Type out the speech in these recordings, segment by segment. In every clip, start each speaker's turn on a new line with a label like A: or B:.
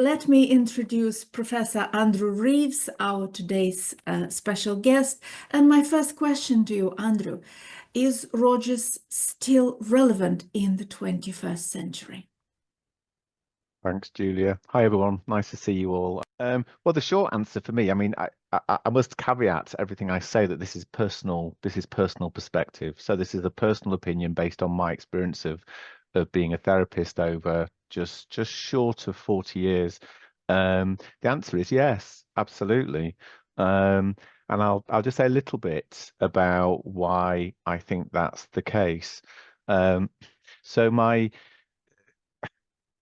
A: let me introduce Professor Andrew Reeves, our today's special guest. And my first question to you, Andrew, is Rogers still relevant in the 21st century?
B: Thanks, Julia. Hi, everyone. Nice to see you all. Well, the short answer for me, I must caveat everything I say that this is personal. This is personal perspective. So this is a personal opinion based on my experience of being a therapist over just short of 40 years. The answer is yes, absolutely. And I'll just say a little bit about why I think that's the case. Um, so my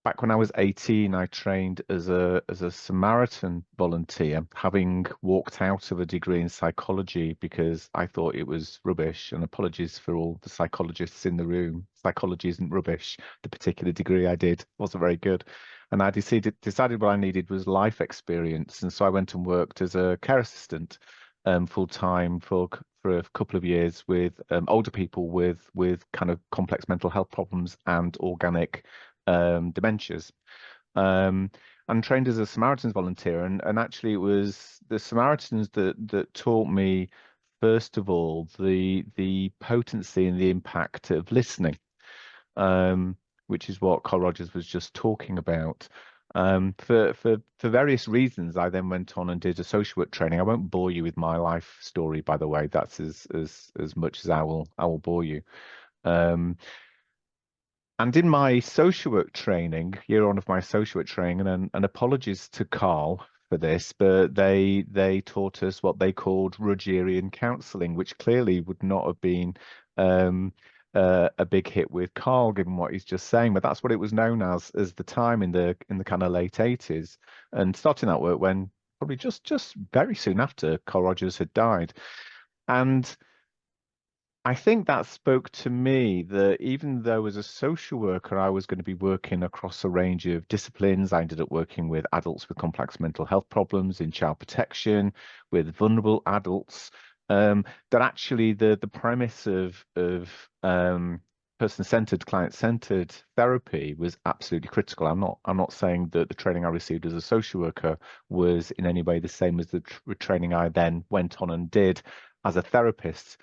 B: Back when I was 18, I trained as a Samaritan volunteer, having walked out of a degree in psychology because I thought it was rubbish. And apologies for all the psychologists in the room. Psychology isn't rubbish. The particular degree I did wasn't very good. And I decided what I needed was life experience. And so I went and worked as a care assistant full time for a couple of years with older people with kind of complex mental health problems and organic dementias, um, and trained as a Samaritans volunteer. And actually, it was the Samaritans that taught me, first of all, the potency and the impact of listening, which is what Carl Rogers was just talking about. For various reasons, I then went on and did a social work training. I won't bore you with my life story, by the way. That's as much as I will bore you. Um, And in my social work training, year on of my social work training, and apologies to Carl for this, but they taught us what they called Rogerian counselling, which clearly would not have been a big hit with Carl, given what he's just saying. But that's what it was known as the time in the kind of late 80s, and starting that work when probably just very soon after Carl Rogers had died. And I think that spoke to me that even though as a social worker, I was going to be working across a range of disciplines. I ended up working with adults with complex mental health problems in child protection, with vulnerable adults. That actually the premise of person-centered, client-centered therapy was absolutely critical. I'm not saying that the training I received as a social worker was in any way the same as the training I then went on and did as a therapist,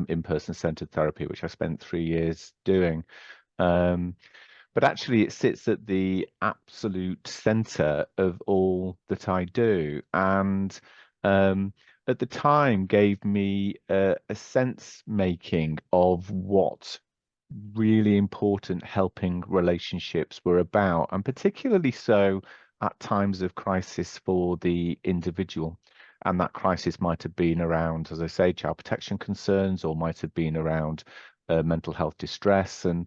B: in person-centered therapy, which I spent 3 years doing. But actually, it sits at the absolute center of all that I do. And at the time, gave me a sense making of what really important helping relationships were about, and particularly so at times of crisis for the individual. And that crisis might have been around, as I say, child protection concerns, or might have been around mental health distress. And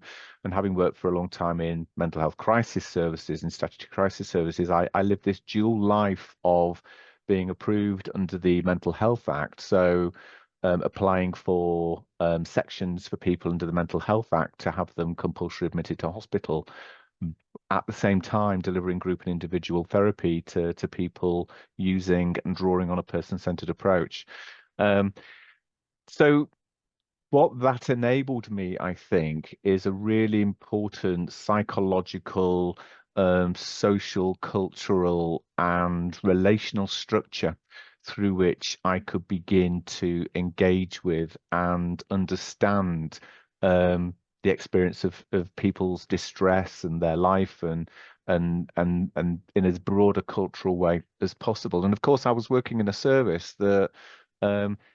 B: having worked for a long time in mental health crisis services and statutory crisis services, I lived this dual life of being approved under the Mental Health Act. So applying for sections for people under the Mental Health Act to have them compulsory admitted to hospital, at the same time delivering group and individual therapy to people using and drawing on a person-centered approach. So what that enabled me, I think, is a really important psychological, social, cultural, and relational structure through which I could begin to engage with and understand the experience of people's distress and their life, and in as broad a cultural way as possible. And of course, I was working in a service that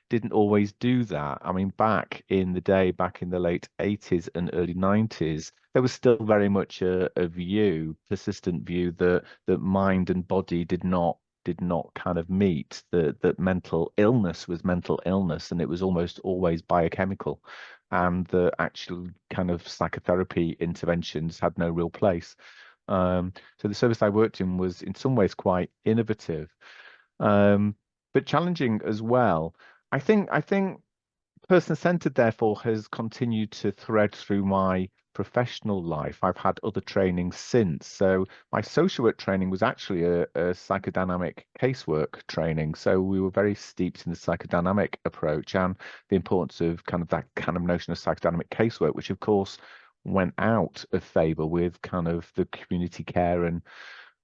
B: didn't always do that. I mean, back in the day, back in the late 80s and early 90s, there was still very much a persistent view that mind and body did not kind of meet, that mental illness was mental illness, and it was almost always biochemical, and the actual kind of psychotherapy interventions had no real place. So the service I worked in was in some ways quite innovative, but challenging as well. I think person-centered, therefore, has continued to thread through my professional life. I've had other trainings since. So my social work training was actually a psychodynamic casework training. So we were very steeped in the psychodynamic approach and the importance of kind of that kind of notion of psychodynamic casework, which of course went out of favor with kind of the community care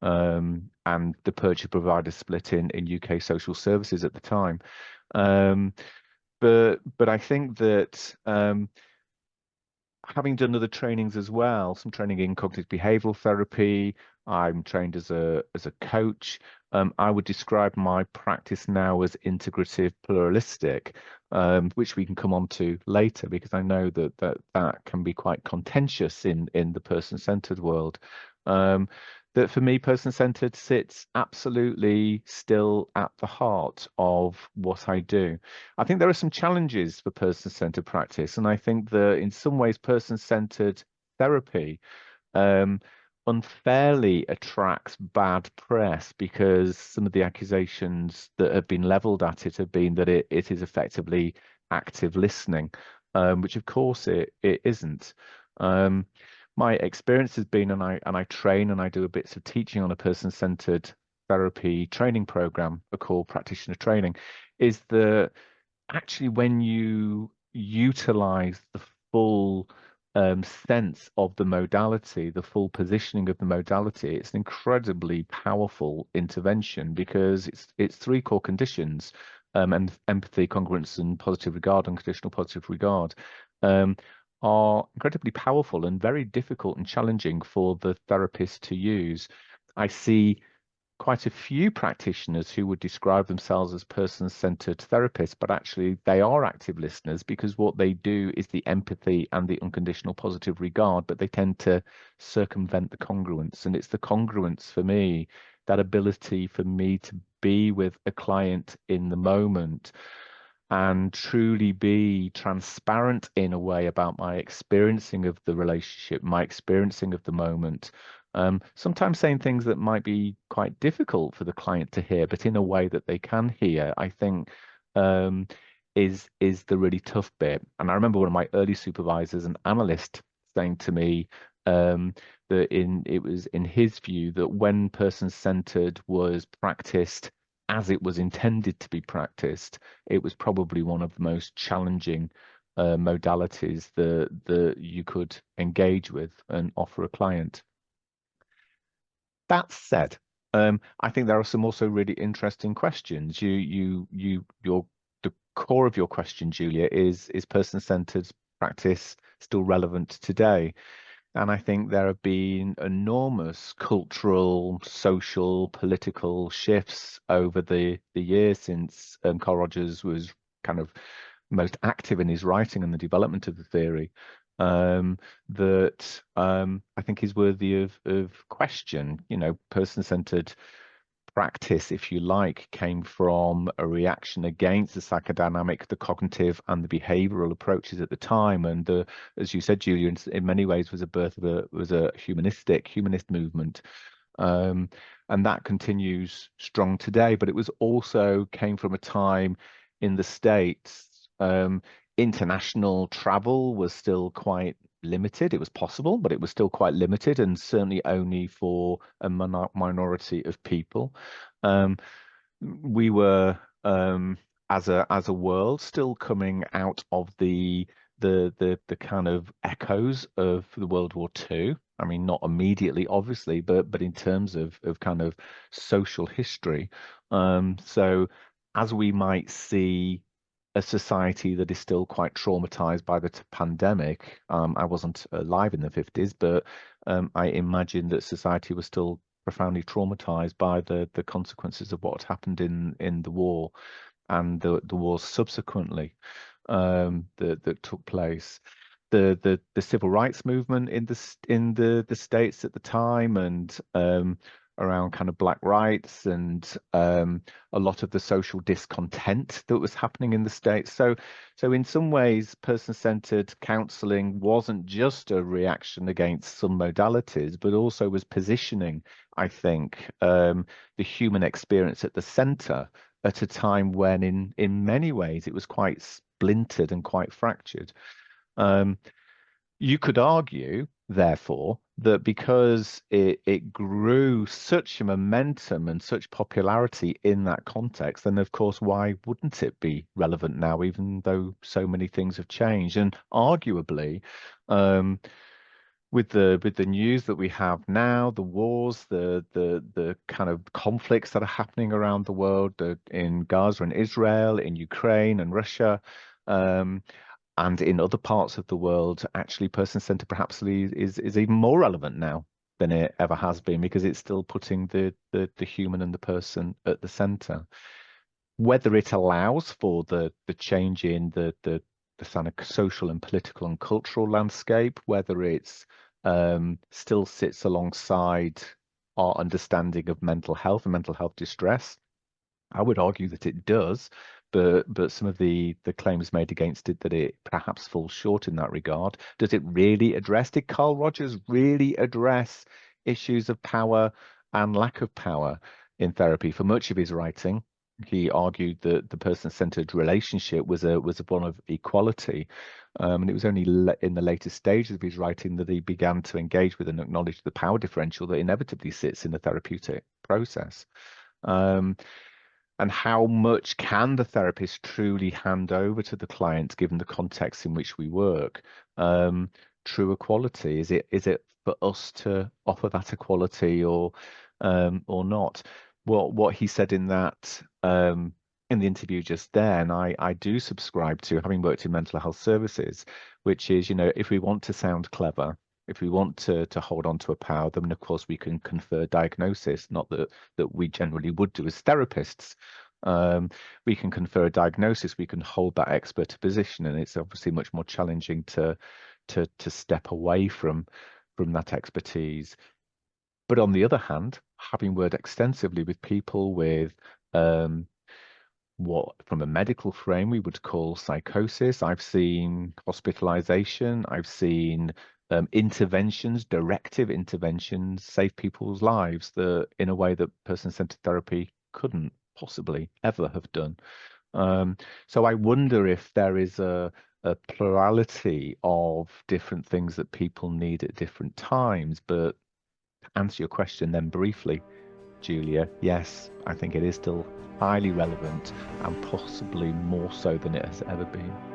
B: and the purchase provider split in UK social services at the time. But I think that having done other trainings as well, some training in cognitive behavioral therapy, I'm trained as a coach. I would describe my practice now as integrative pluralistic, which we can come on to later because I know that can be quite contentious in the person-centered world. That for me, person-centered sits absolutely still at the heart of what I do. I think there are some challenges for person-centered practice, and I think that in some ways, person-centered therapy um, unfairly attracts bad press because some of the accusations that have been leveled at it have been that it is effectively active listening, which of course it isn't. Um, my experience has been, and I train and I do a bits of teaching on a person-centered therapy training program, called practitioner training, is that actually when you utilize the full sense of the modality, the full positioning of the modality, it's an incredibly powerful intervention because it's three core conditions, and empathy, congruence, and positive regard, unconditional positive regard, um, are incredibly powerful and very difficult and challenging for the therapist to use. I see quite a few practitioners who would describe themselves as person-centered therapists, but actually they are active listeners because what they do is the empathy and the unconditional positive regard, but they tend to circumvent the congruence. And it's the congruence for me, that ability for me to be with a client in the moment and truly be transparent in a way about my experiencing of the relationship, my experiencing of the moment. Sometimes saying things that might be quite difficult for the client to hear, but in a way that they can hear, I think um, is the really tough bit. And I remember one of my early supervisors, an analyst, saying to me that it was in his view that when person-centered was practiced as it was intended to be practiced, it was probably one of the most challenging modalities that you could engage with and offer a client. That said, I think there are some also really interesting questions. The core of your question, Julia, is person-centered practice still relevant today? And I think there have been enormous cultural, social, political shifts over the years since Carl Rogers was kind of most active in his writing and the development of the theory, that I think is worthy of question. You know, person-centered practice, if you like, came from a reaction against the psychodynamic, the cognitive, and the behavioral approaches at the time. And as you said, Julia, in many ways was a birth of a humanist movement. And that continues strong today. But it was also came from a time in the States. International travel was still quite limited. It was possible, but it was still quite limited, and certainly only for a minority of people. Um, we were, as a world, still coming out of the kind of echoes of the World War II. I mean, not immediately, obviously, but in terms of kind of social history. So as we might see a society that is still quite traumatized by the pandemic. I wasn't alive in the 50s, but I imagine that society was still profoundly traumatized by the consequences of what happened in the war and the wars subsequently that took place. The civil rights movement in the States at the time, and around kind of black rights, and a lot of the social discontent that was happening in the States. So in some ways, person-centered counseling wasn't just a reaction against some modalities, but also was positioning, I think, the human experience at the center at a time when in many ways it was quite splintered and quite fractured. You could argue, therefore, that because it grew such a momentum and such popularity in that context, then of course, why wouldn't it be relevant now, even though so many things have changed? And arguably, with the news that we have now, the wars, the kind of conflicts that are happening around the world, in Gaza and Israel, in Ukraine and Russia, and in other parts of the world, actually person-centered perhaps is even more relevant now than it ever has been, because it's still putting the human and the person at the center. Whether it allows for the change in the kind of social and political and cultural landscape, whether it's still sits alongside our understanding of mental health and mental health distress, I would argue that it does, but some of the claims made against it, that it perhaps falls short in that regard. Does it really address? Did Carl Rogers really address issues of power and lack of power in therapy? For much of his writing, he argued that the person-centered relationship was one of equality, and it was only in the later stages of his writing that he began to engage with and acknowledge the power differential that inevitably sits in the therapeutic process. And how much can the therapist truly hand over to the client, given the context in which we work? True equality, is it for us to offer that equality, or not? What he said in that in the interview just then, I do subscribe to, having worked in mental health services, which is, if we want to sound clever, if we want to hold on to a power, then of course we can confer diagnosis, not that we generally would do as therapists. We can confer a diagnosis, we can hold that expert position, and it's obviously much more challenging to step away from that expertise. But on the other hand, having worked extensively with people with what from a medical frame we would call psychosis, I've seen hospitalization, I've seen interventions, directive interventions, save people's lives in a way that person-centered therapy couldn't possibly ever have done. So I wonder if there is a plurality of different things that people need at different times. But to answer your question then briefly, Julia, yes, I think it is still highly relevant, and possibly more so than it has ever been.